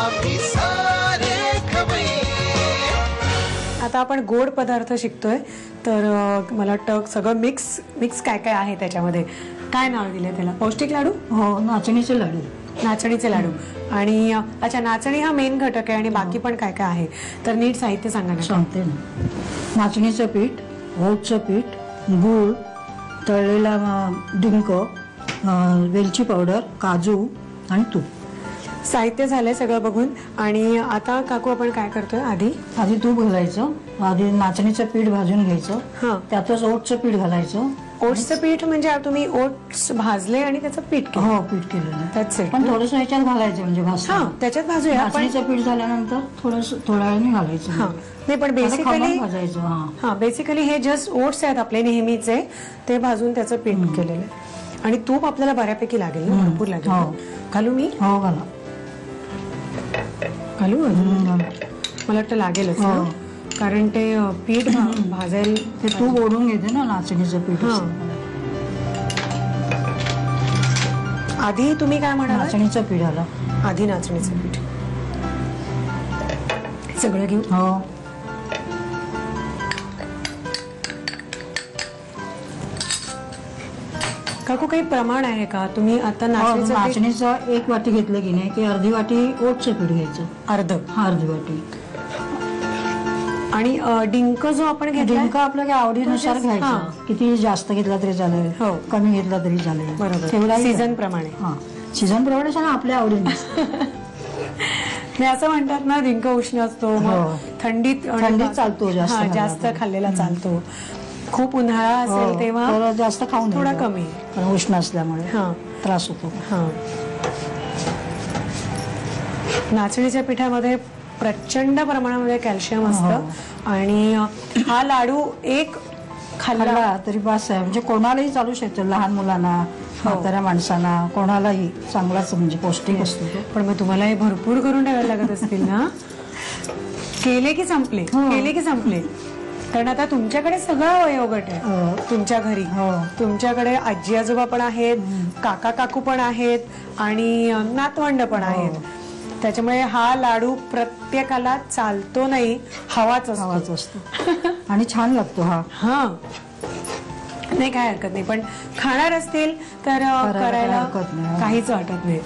आम्ही सारे खवय्ये. आता आपण गोड पदार्थ शिकतोय तर मला वाटतं सगळं मिक्स काय काय आहे त्याच्यामध्ये. काय नाव दिलंय त्याला? पौष्टिक लाडू? हो, नाचणीचे लाडू. नाचणीचे लाडू. आणि अच्छा, नाचणी हा मेन घटक आहे आणि बाकी पण काय काय आहे तर नीट साहित्य सांगा ना. सांगते ना. नाचणीचं पीठ, ओटचं पीठ, गूळ, तळलेला डिंक, वेलची पावडर, काजू आणि तूप. साहित्य झालंय सगळं बघून. आणि आता काकू आपण काय करतोय? आधी तूप घालायचं, आधी नाचणीचं पीठ भाजून घ्यायचं, त्यातच ओटचं पीठ घालायचं. ओट्सचं पीठ म्हणजे तुम्ही ओट्स भाजले आणि त्याचं पीठ केलं? हो, पीठ केलेलं. त्याच पण थोडंसं ह्याच्यात घालायचं म्हणजे भाजताना. त्याच्यात भाजूया. नाचणीचं पीठ झाल्यानंतर थोड्या वेळाने घालायचं. नाही पण बेसिकली हे जस्ट ओट्स आहेत आपले नेहमीचे, ते भाजून त्याचं पीठ केलेलं आहे. आणि तूप आपल्याला बऱ्यापैकी लागेल ना? भरपूर लागेल. घालू मी? हो, घाला. घालू? मला वाटतं लागेलच ना, कारण ते पीठ भाजायला ते तूप ओढून घेते ना नाचणीचं पीठ. आधी तुम्ही काय म्हणाल? नाचणीचं पीठ आलं. आधी नाचणीचं पीठ सगळं घेऊ. हो. काकू काही प्रमाण आहे का? तुम्ही आता नाचणीचं 1 वाटी घेतलं की नाही की अर्धी वाटी ओटचं पीठ घ्यायचं. अर्धी वाटी. आणि डिंक जो आपण घेतला, डिंक आपल्या आवडीनुसार घ्यायचा. किती जास्त घेतला तरी चालेल, कमी घेतला तरी चालेल. बरोबर. सीझन प्रमाणे. सीझन प्रमाणे आपल्या आवडीने. मी असं म्हणतात ना, डिंक उष्ण असतो, थंडीत चालतो, जास्त खाल्लेला चालतो. खूप उन्हाळा असेल तेव्हा जास्त खाऊन थोडा कमी, उष्ण असल्यामुळे त्रास होतो. नाचणीच्या पिठामध्ये प्रचंड प्रमाणामध्ये कॅल्शियम असतं आणि हा लाडू एक खाल्ला तरी बास आहे. म्हणजे कोणालाही चालू शकतो, लहान मुलांना, म्हाताऱ्या माणसांना, कोणालाही चांगलाच म्हणजे पौष्टिक असतो. पण मग तुम्हाला हे भरपूर करून ठेवायला लागत असतील ना? केले की संपले? कारण आता तुमच्याकडे सगळं वयोगट आहे तुमच्या घरी. तुमच्याकडे आजी आजोबा पण आहेत, काका काकू पण आहेत आणि नातवंड पण आहेत. त्याच्यामुळे हा लाडू प्रत्येकाला चालतो नाही, हवाच असतो. आणि छान लागतो हा. नाही, काय हरकत नाही. पण खाणार असतील तर करायला काहीच वाटत नाही.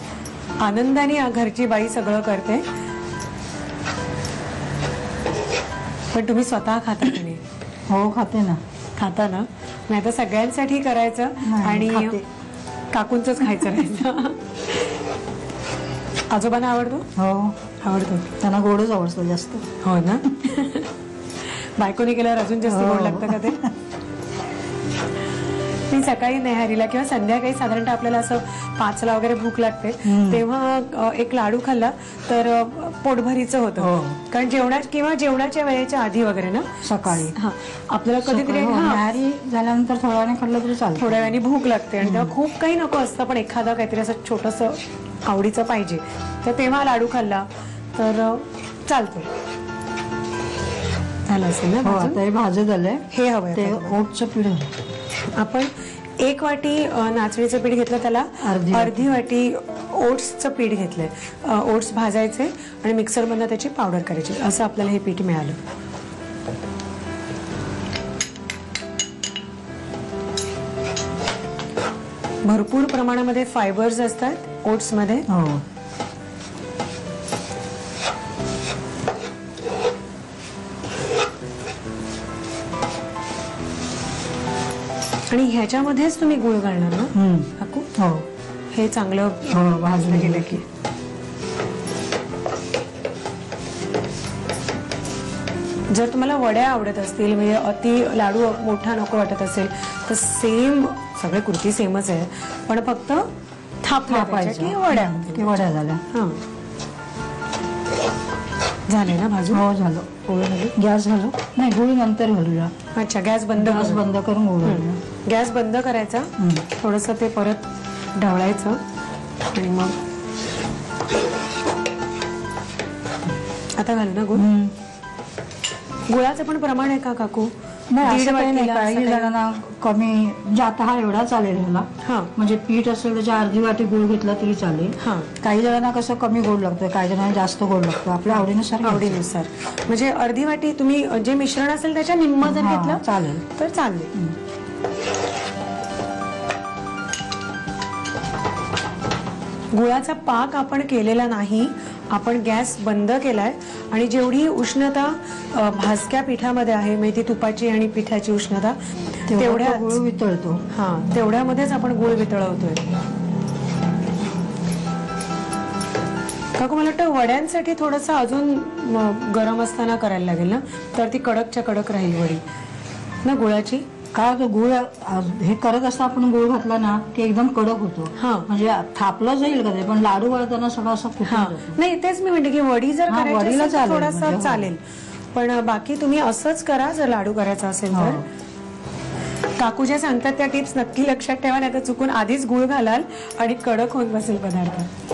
आनंदाने घरची बाई सगळं करते. पण तुम्ही स्वतः खाता की नाही? हो, खाते ना. खाता ना? नाही तर सगळ्यांसाठी करायचं आणि काकूंचंच खायचं नाही. आजोबांना आवडतो? हो, आवडतो. त्यांना गोडच आवडतं जास्त. हो ना? बायकोने केल्यावर अजून जास्त गोड लागतं का ते? मी सकाळी नेहारीला किंवा संध्याकाळी साधारणतः आपल्याला असं 5ला वगैरे भूक लागते तेव्हा एक लाडू खाल्ला तर पोटभरीचं होतं. कारण जेवणाच्या वेळेच्या आधी वगैरे ना, सकाळी आपल्याला कधीतरी नेहारी झाल्यानंतर थोड्या वेळाने खाल्लं तरी चालतं. थोड्या वेळाने भूक लागते आणि तेव्हा खूप काही नको असतं, पण एखादं काहीतरी असं छोटंसं आवडीचं पाहिजे, तर तेव्हा लाडू खाल्ला तर चालतो. झालं असेल ना? आता हे भाजत आलंय. हे हवंय ते ओटचं पीठ. आपण 1 वाटी नाचणीचं पीठ घेतलं, त्याला अर्धी वाटी ओट्सचं पीठ घेतलंय. ओट्स भाजायचे आणि मिक्सरमधनं त्याची पावडर करायची, असं आपल्याला हे पीठ मिळालं. भरपूर प्रमाणामध्ये फायबर्स असतात ओट्समध्ये. आणि ह्याच्यामध्येच तुम्ही गुळ घालणार ना काकू? हे चांगलं भाजलं गेलं की. जर तुम्हाला वड्या आवडत असतील, म्हणजे अति लाडू मोठा नको वाटत असेल तर सेम सगळे कृती सेमच आहे, पण फक्त थापायच्या की वड्या झाल्या. झाले ना भाजून? हो, झालं. गॅस घालू? नाही, गुळ नंतर घालूया. अच्छा, गॅस बंद करून गुळ घालूया. गॅस बंद करायचा, थोडंसं ते परत ढवळायचं आणि मग आता घालू ना गुळ. गुळाचं पण प्रमाण आहे का काकू? नाही दीड असं काही नाही, वाटीला काही असं काही? जणांना कमी म्हणजे आता हा एवढा चालेल ह्याला. हा. म्हणजे पीठ असेल त्याच्या अर्धी वाटी गुळ घेतला तरी चालेल. हा. काही जणांना कसं कमी गोड लागतं, काही जणांना जास्त गोड लागतं, आपल्या आवडीनुसार घ्यायचं. आवडीनुसार. म्हणजे अर्धी वाटी तुम्ही जे मिश्रण असेल त्याच्या निम्म जर हा, घेतलं चालेल. तर चालेल. गुळाचा पाक आपण केलेला नाही, आपण गॅस बंद केलाय आणि जेवढी उष्णता भाजक्या पिठामध्ये आहे, मेथी तुपाची आणि पिठाची उष्णता तेवढ्या गुळ वितळतो. हा तेवढ्यामध्येच आपण गुळ वितळवतोय. काकू मला वाटतं वड्यांसाठी थोडंसं अजून गरम असताना करायला लागेल ना, तर ती कडकच्या कडक राहील वडी ना गुळाची. का तो गुळ हे करत असता आपण गुळ घातला ना की एकदम कडक होतो. हा. म्हणजे थापलं जाईल का ते, पण लाडू वळताना सगळं असं फुटून हा जातो. नाही तेच मी म्हणते की वडी जर हा, करायची वडीला असेल तर चालेल थोडासा म्हणजे, हो. चालेल, पण बाकी तुम्ही असंच करा जर लाडू करायचा असेल हो. तर. काकू ज्या सांगतात त्या टिप्स नक्की लक्षात ठेवा, नाही तर चुकून आधीच गुळ घालाल आणि कडक होऊन बसेल पदार्थ.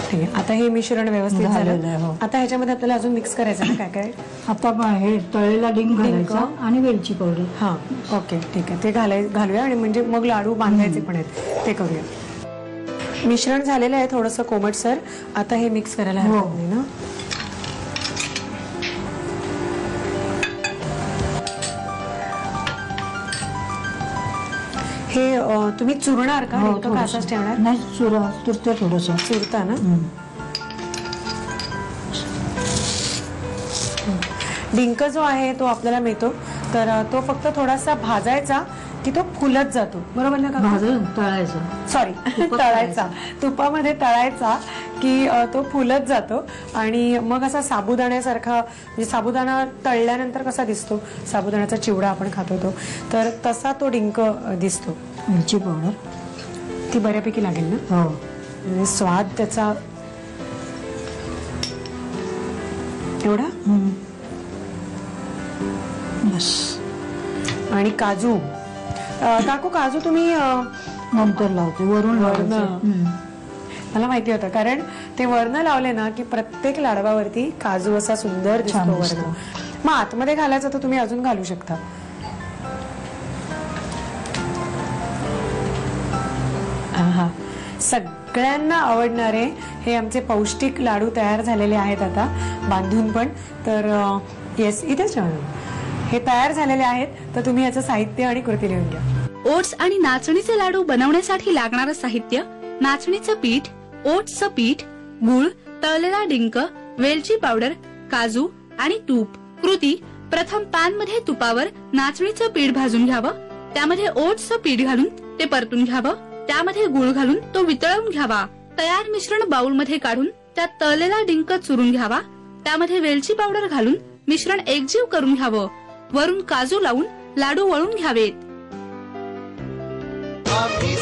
ठीक आहे, आता हे मिश्रण व्यवस्थित झालेलं आहे, झालं. हो. आता ह्याच्यामध्ये आपल्याला अजून मिक्स करायचं ना काय काय. आता हे तळलेला डिंक घालायचा आणि वेलची पावडर. हा ओके ठीक आहे, ते घालूया आणि म्हणजे मग लाडू बांधायचे पण आहेत ते करूया. मिश्रण झालेलं आहे थोडंसं कोमटसर. आता हे मिक्स करायला हरकत नाही ना. हे तुम्ही चुरणार का, हो, नेमकं का असंच ठेवणार? नाही चुरतं थोडस. चुरता ना. डिंक जो आहे तो आपल्याला मिळतो, तर तो फक्त थोडासा भाजायचा की तो फुलत जातो, बरोबर ना काका? भाजून तळायचं. सॉरी तळायचा, तुपामध्ये तळायचा की तो फुलत जातो आणि मग असा साबुदाण्यासारखा, म्हणजे साबुदाणा तळल्यानंतर कसा दिसतो, साबुदाण्याचा चिवडा आपण खातो तो, तर तसा तो डिंक दिसतो. वेलची पावडर ती बऱ्यापैकी लागेल ना. हो. म्हणजे स्वाद त्याचा एवढा. बस. आणि काजू. काकू काजू तुम्ही नंतर लावते, वरून वरनं. लावायचं. मला माहिती होतं, कारण ते वरनं लावले ना की प्रत्येक लाडवावरती काजू असा सुंदर छान दिसतो दिसतो. वरनं. मग आतमध्ये घालायचं तर तुम्ही अजून घालू शकता. आहा, सगळ्यांना आवडणारे हे आमचे पौष्टिक लाडू तयार झालेले आहेत आता बांधून पण. तर येस, इथेच ठेवा. हे तयार झालेले आहेत, तर तुम्ही याचं साहित्य आणि कृती लिहून घ्या. ओट्स आणि नाचणीचे लाडू बनवण्यासाठी लागणारं साहित्य: नाचणीचं पीठ, ओट्सचं पीठ, गूळ, तळलेला डिंक, वेलची पावडर, काजू आणि तूप. कृती: प्रथम पॅन मध्ये तुपावर नाचणीचं पीठ भाजून घ्यावं, त्यामध्ये ओट्सचं पीठ घालून ते परतून घ्यावं, त्यामध्ये गूळ घालून तो वितळवून घ्यावा. तयार मिश्रण बाउल मध्ये काढून त्यात तळलेला डिंक चुरून घ्यावा, त्यामध्ये वेलची पावडर घालून मिश्रण एकजीव करून घ्यावं. वरून काजू लावून लाडू वळून घ्यावेत. आम्ही